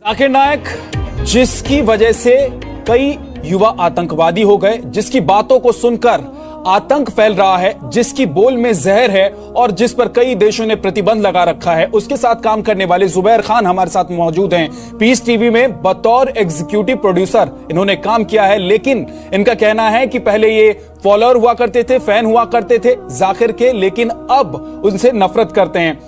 जाकिर नायक जिसकी वजह से कई युवा आतंकवादी हो गए, जिसकी बातों को सुनकर आतंक फैल रहा है, जिसकी बोल में जहर है और जिस पर कई देशों ने प्रतिबंध लगा रखा है, उसके साथ काम करने वाले जुबैर खान हमारे साथ मौजूद हैं। पीस टीवी में बतौर एग्जीक्यूटिव प्रोड्यूसर इन्होंने काम किया है, लेकिन इनका कहना है कि पहले ये फॉलोअर हुआ करते थे, फैन हुआ करते थे जाकिर के, लेकिन अब उनसे नफरत करते हैं।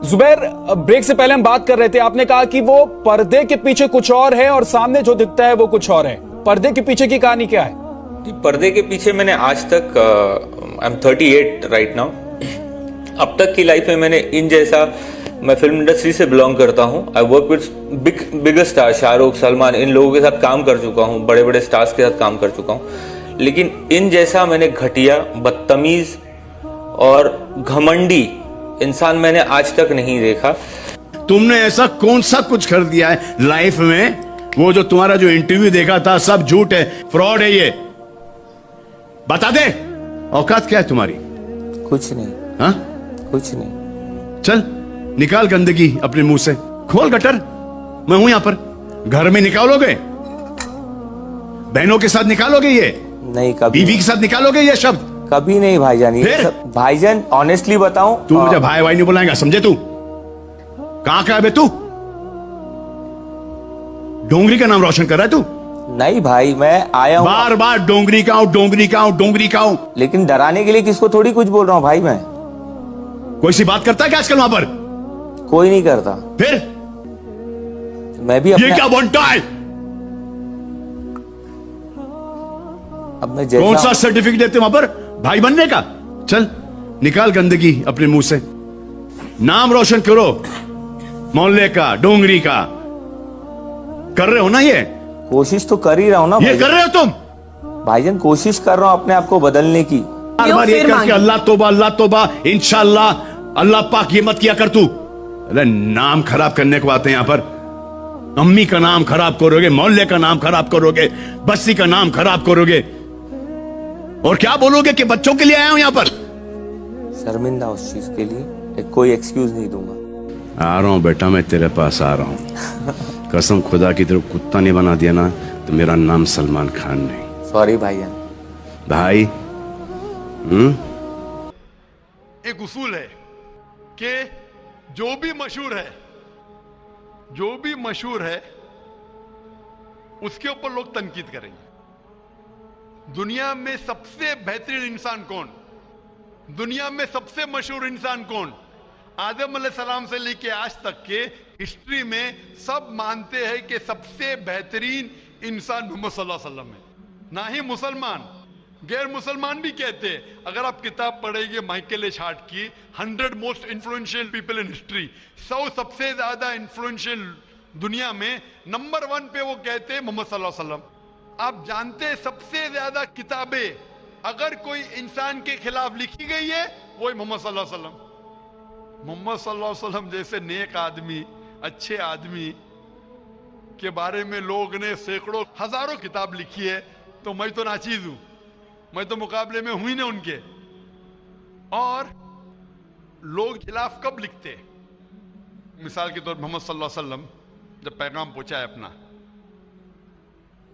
जुबैर, ब्रेक से पहले हम बात कर रहे थे, आपने कहा कि वो पर्दे के पीछे कुछ और है और सामने जो दिखता है वो कुछ और है। पर्दे के पीछे की कहानी क्या है? पर्दे के पीछे मैंने आज तक आई एम 38 राइट नाउ, अब तक की लाइफ में मैंने इन जैसा, मैं फिल्म इंडस्ट्री से बिलोंग करता हूं, I work with bigger star, Shahrukh, Salman, इन लोगों के साथ काम कर चुका हूं, बड़े बड़े स्टार्स के साथ काम कर चुका हूं, लेकिन इन जैसा मैंने घटिया, बदतमीज और घमंडी इंसान मैंने आज तक नहीं देखा। तुमने ऐसा कौन सा कुछ कर दिया है लाइफ में? वो जो तुम्हारा जो इंटरव्यू देखा था सब झूठ है, फ्रॉड है, ये बता दे। औकात क्या है तुम्हारी? कुछ नहीं। हाँ, कुछ नहीं। चल निकाल गंदगी अपने मुंह से, खोल गटर, मैं हूं यहां पर। घर में निकालोगे, बहनों के साथ निकालोगे, ये नहीं कभी, बीवी के साथ निकालोगे ये शब्द? कभी नहीं भाईजान। ये भाईजान ऑनेस्टली बताऊं, तू मुझे भाई भाई नहीं बुलाएगा, समझे? तू कहां का है बे? तू डोंगरी का नाम रोशन कर रहा है तू? नहीं भाई, मैं आया हूं बार बार डोंगरी का हूं, डोंगरी का हूं, डोंगरी का हूं। लेकिन डराने के लिए किसको थोड़ी कुछ बोल रहा हूं भाई। मैं कोई सी बात करता है क्या आजकल वहां पर? कोई नहीं करता। फिर मैं भी ये क्या बनता है? अब मैं कौन सा सर्टिफिकेट देते वहां पर भाई बनने का? चल निकाल गंदगी अपने मुंह से, नाम रोशन करो मोहल्ले का, डोंगरी का। कर रहे हो ना? ये कोशिश तो कर ही रहा हूं ना। ये कर रहे हो तुम भाईजान, कोशिश कर रहा हूं अपने आप को बदलने की। बार बार ये करके अल्लाह तौबा, अल्लाह तौबा, इंशाअल्लाह, अल्लाह पाक ये मत किया कर तू। अरे नाम खराब करने को आते हैं यहां पर। अम्मी का नाम खराब करोगे, मोहल्ले का नाम खराब करोगे, बस्ती का नाम खराब करोगे, और क्या बोलोगे कि बच्चों के लिए आया हूं यहां पर? शर्मिंदा उस चीज के लिए कोई एक्सक्यूज नहीं दूंगा। आ रहा हूं बेटा, मैं तेरे पास आ रहा हूं। कसम खुदा की तरफ कुत्ता नहीं बना दिया ना तो मेरा नाम सलमान खान नहीं। सॉरी भाईजान। भाई एक उसूल है कि जो भी मशहूर है उसके ऊपर लोग तनकीद करेंगे। दुनिया में सबसे बेहतरीन इंसान कौन? दुनिया में सबसे मशहूर इंसान कौन? आदम अलैहिस्सलाम से लेके आज तक के हिस्ट्री में सब मानते हैं कि सबसे बेहतरीन इंसान मोहम्मद सल्लल्लाहु अलैहि वसल्लम है। ना ही मुसलमान, गैर मुसलमान भी कहते हैं। अगर आप किताब पढ़ेंगे माइकल एच हार्ट की 100 most influential people in history, 100 सबसे ज्यादा इन्फ्लुएंशियल दुनिया में, नंबर 1 पे वो कहते हैं मोहम्मद सल्लल्लाहु अलैहि वसल्लम। आप जानते हैं सबसे ज्यादा किताबें अगर कोई इंसान के खिलाफ लिखी गई है वो मोहम्मद सल्लल्लाहु अलैहि वसल्लम। मोहम्मद सल्लल्लाहु अलैहि वसल्लम जैसे नेक आदमी, अच्छे आदमी के बारे में लोग ने सैकड़ों हजारों किताब लिखी है, तो मैं तो नाचीज हूं, मैं तो मुकाबले में हुई ना उनके। और लोग खिलाफ कब लिखते हैं? मिसाल के तौर मोहम्मद सल्लल्लाहु अलैहि वसल्लम जब पैगाम पहुंचा है अपना,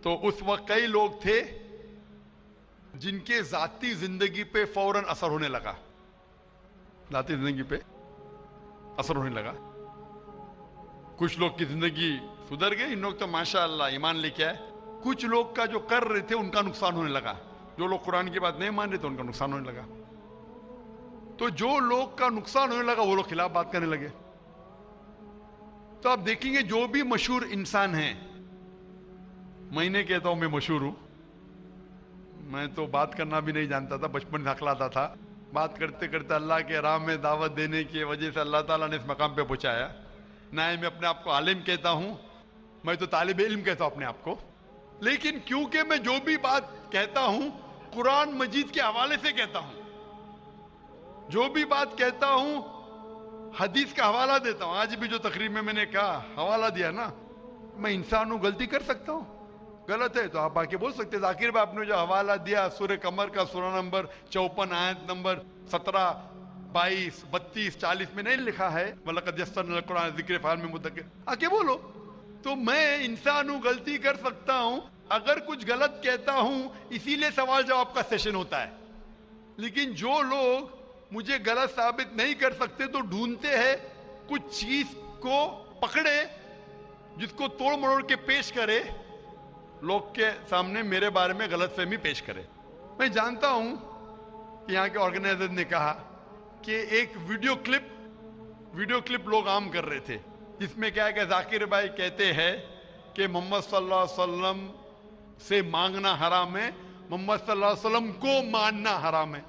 तो उस वक्त कई लोग थे जिनके जाती जिंदगी पे फौरन असर होने लगा, जाती जिंदगी पे असर होने लगा। कुछ लोग की जिंदगी सुधर गई, इन लोग तो माशाअल्लाह ईमान लेके आए। कुछ लोग का जो कर रहे थे उनका नुकसान होने लगा, जो लोग कुरान की बात नहीं मान रहे थे उनका नुकसान होने लगा। तो जो लोग का नुकसान होने लगा वो लोग खिलाफ बात करने लगे। तो आप देखेंगे जो भी मशहूर इंसान है, मैं नहीं कहता हूं मैं मशहूर हूं, मैं तो बात करना भी नहीं जानता था, बचपन से हकलाता था। बात करते करते अल्लाह के राह में दावत देने की वजह से अल्लाह ताला ने इस मकाम पे पहुंचाया। ना ही मैं अपने आप को आलिम कहता हूं, मैं तो तालिब इल्म कहता हूं अपने आप को। लेकिन क्योंकि मैं जो भी बात कहता हूं कुरान मजीद के हवाले से कहता हूं, जो भी बात कहता हूं हदीस का हवाला देता हूं। आज भी जो तकरीर में मैंने कहा, हवाला दिया ना, मैं इंसान हूं, गलती कर सकता हूं, गलत है तो आप आके बोल सकते हैं। जाकिर भाई आपने जो हवाला दिया सूरह कमर का सूरा नंबर 54 आयत नंबर 17, 22, 32, 40 में नहीं लिखा है वलक़द यस्सरनल कुरान ज़िक्र फ़हल मिन मुद्दकिर, आके बोलो। तो मैं इंसान हूं, गलती कर सकता हूं, अगर कुछ गलत कहता हूं इसीलिए सवाल जवाब का सेशन होता है। लेकिन जो लोग मुझे गलत साबित नहीं कर सकते तो ढूंढते हैं कुछ चीज को पकड़े जिसको तोड़ मरोड़ के पेश करे, लोग के सामने मेरे बारे में गलतफहमी पेश करे। मैं जानता हूं कि यहाँ के ऑर्गेनाइजर ने कहा कि एक वीडियो क्लिप लोग आम कर रहे थे, जिसमें क्या है कि जाकिर भाई कहते हैं कि मोहम्मद सल्लल्लाहु अलैहि वसल्लम से मांगना हराम है, मोहम्मद सल्लल्लाहु अलैहि वसल्लम को मानना हराम है।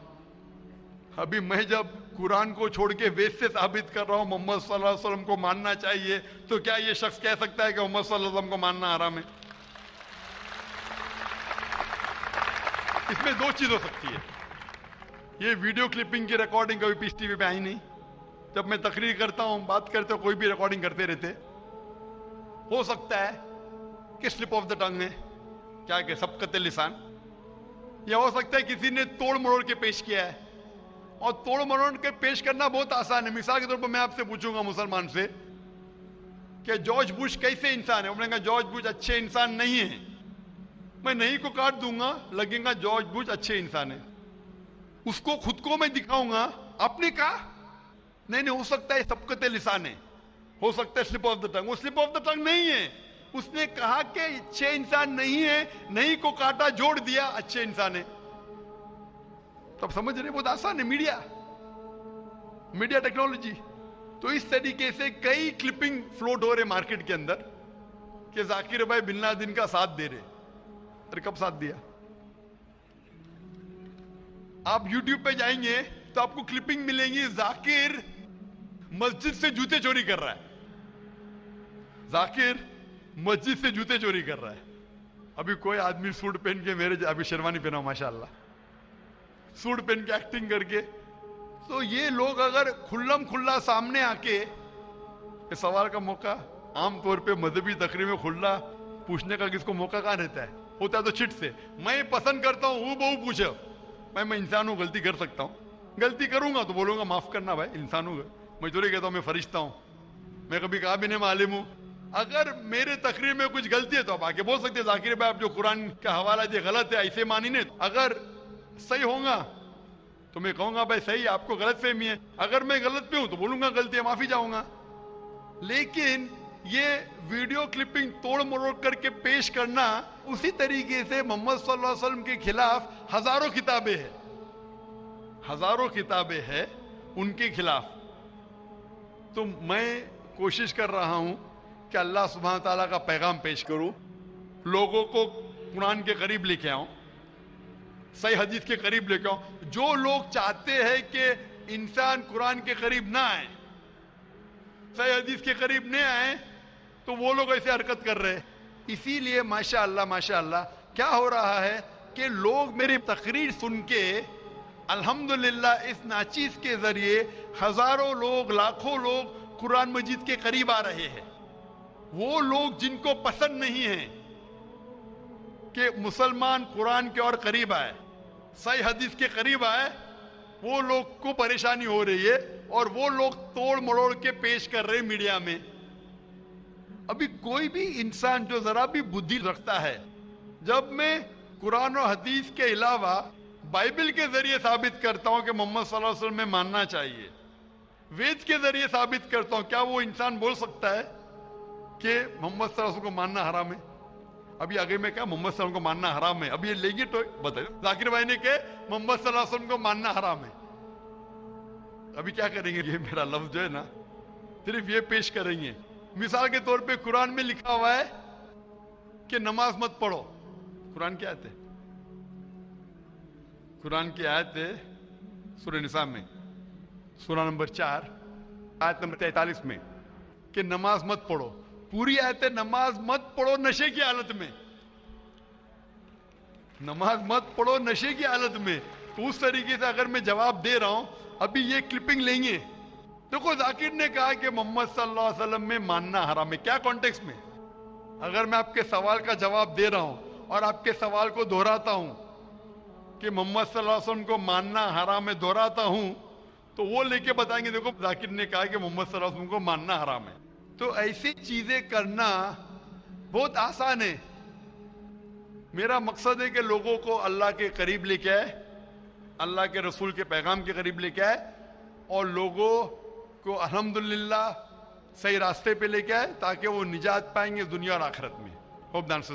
अभी मैं जब कुरान को छोड़ के वेद से साबित कर रहा हूं मोहम्मद सल्लल्लाहु अलैहि वसल्लम को मानना चाहिए, तो क्या ये शख्स कह सकता है कि मोहम्मद सल्लल्लाहु अलैहि वसल्लम को मानना हराम है? इसमें दो चीज हो सकती है। ये वीडियो क्लिपिंग की रिकॉर्डिंग कभी पीस टीवी पे आई नहीं। जब मैं तकरीर करता हूं, बात करते हो, कोई भी रिकॉर्डिंग करते रहते, हो सकता है कि स्लिप ऑफ द टंग है, क्या कि सबकत लिसान, या हो सकता है किसी ने तोड़ मरोड़ के पेश किया है। और तोड़ मरोड़ के पेश करना बहुत आसान है। मिसाल के तौर पर मैं आपसे पूछूंगा मुसलमान से कि जॉर्ज बुश कैसे इंसान है, वो बोलेंगे जॉर्ज बुश अच्छे इंसान नहीं है। मैं नहीं को काट दूंगा, लगेगा जॉर्ज बुश अच्छे इंसान है। उसको खुद को मैं दिखाऊंगा, आपने कहा नहीं, हो सकता है सबकत लिसान है, हो सकता है स्लिप ऑफ द टंग। वो स्लिप ऑफ द टंग नहीं है, उसने कहा कि अच्छे इंसान नहीं है, नहीं को काटा, जोड़ दिया, अच्छे इंसान है। तब समझ रहे, बहुत आसान है। Media technology. तो इस तरीके से कई क्लिपिंग फ्लोट हो रहे मार्केट के अंदर कि जाकिर भाई बिन लादेन का साथ दे रहे। अरे कब साथ दिया? आप YouTube पे जाएंगे तो आपको क्लिपिंग मिलेंगी, जाकिर मस्जिद से जूते चोरी कर रहा है, जाकिर मस्जिद से जूते चोरी कर रहा है। अभी कोई आदमी सूट पहन के, मेरे अभी शेरवानी पहना माशाल्लाह, सूट पहन के एक्टिंग करके, तो ये लोग अगर खुल्लम खुल्ला सामने आके, इस सवाल का मौका आमतौर पे मजहबी तकरीर में खुल्ला पूछने का किसको मौका कहां रहता है? होता है तो चिट से। मैं पसंद करता हूं हूं बहु पूछो, मैं इंसान हूं, गलती कर सकता हूं, गलती करूंगा तो बोलूंगा माफ करना भाई, इंसान हूं। मैं थोड़ी कहता हूं मैं फरिश्ता हूं, मैं कभी कहा भी नहीं मैं आलिम हूं। अगर मेरे तकरीर में कुछ गलती है तो आप आके बोल सकते हैं जाकिर भाई आप जो कुरान का हवाला दिया गलत है, ऐसे मानी नहीं। अगर सही होगा तो मैं कहूंगा भाई सही, आपको गलत फहमी है। अगर मैं गलत पे हूं तो बोलूंगा गलती है, माफी चाहूंगा। लेकिन ये वीडियो क्लिपिंग तोड़ मरोड़ करके पेश करना, उसी तरीके से मोहम्मद सल्लल्लाहु अलैहि वसल्लम के खिलाफ हजारों किताबें हैं उनके खिलाफ। तो मैं कोशिश कर रहा हूं कि अल्लाह सुब्हान ताला का पैगाम पेश करूं, लोगों को कुरान के करीब लेके आऊं, सही हदीस के करीब लेके आऊं। जो लोग चाहते हैं कि इंसान कुरान के करीब ना आए, सही हदीस के करीब नहीं आए, तो वो लोग ऐसे हरकत कर रहे हैं। इसीलिए माशाअल्लाह क्या हो रहा है कि लोग मेरी तकरीर सुन के अल्हम्दुलिल्लाह इस नाचीज के जरिए हजारों लोग, लाखों लोग कुरान मजीद के करीब आ रहे हैं। वो लोग जिनको पसंद नहीं है कि मुसलमान कुरान के और करीब आए, सही हदीस के करीब आए, वो लोग को परेशानी हो रही है और वो लोग तोड़ मरोड़ के पेश कर रहे मीडिया में। अभी कोई भी इंसान जो जरा भी बुद्धि रखता है, जब मैं कुरान और हदीस के अलावा बाइबल के जरिए साबित करता हूं कि मोहम्मद सल्लल्लाहु अलैहि वसल्लम में मानना चाहिए, वेद के जरिए साबित करता हूं, क्या वो इंसान बोल सकता है कि मोहम्मद सल्लल्लाहु अलैहि वसल्लम को मानना हराम है? अभी आगे में क्या मोहम्मद सल्लल्लाहु अलैहि वसल्लम को मानना हराम है, अभी ये लेंगे तो बताइए। जाकिर भाई ने कहा मोहम्मद सल्लल्लाहु अलैहि वसल्लम को मानना हराम है, अभी क्या करेंगे? ये मेरा लफ्ज जो है ना, सिर्फ ये पेश करेंगे। मिसाल के तौर पे कुरान में लिखा हुआ है कि नमाज मत पढ़ो, कुरान की आयत है, कुरान की आयत है सूरह निसा में, सूरह नंबर 4 आयत नंबर 43 में, कि नमाज मत पढ़ो। पूरी आयत है नमाज मत पढ़ो नशे की हालत में, नमाज मत पढ़ो नशे की हालत में। तो उस तरीके से अगर मैं जवाब दे रहा हूं, अभी ये क्लिपिंग लेंगे, देखो जाकिर ने कहा कि मोहम्मद सल्लल्लाहु अलैहि वसल्लम में मानना हराम है, क्या कॉन्टेक्स्ट में? अगर मैं आपके सवाल का जवाब दे रहा हूं और आपके सवाल को दोहराता हूं कि मोहम्मद सल्लल्लाहु अलैहि वसल्लम को मानना हराम है, दोहराता हूं, तो वो लेके बताएंगे देखो जाकिर ने कहा कि मोहम्मद सल्लल्लाहु अलैहि वसल्लम को मानना हराम है। तो ऐसी चीजें करना बहुत आसान है। मेरा मकसद है कि लोगों को अल्लाह के करीब लेके आए, अल्लाह के रसूल के पैगाम के करीब लेके आए और लोगों को अल्हम्दुलिल्लाह सही रास्ते पे लेके आए ताकि वो निजात पाएंगे दुनिया और आखिरत में। Hope the answer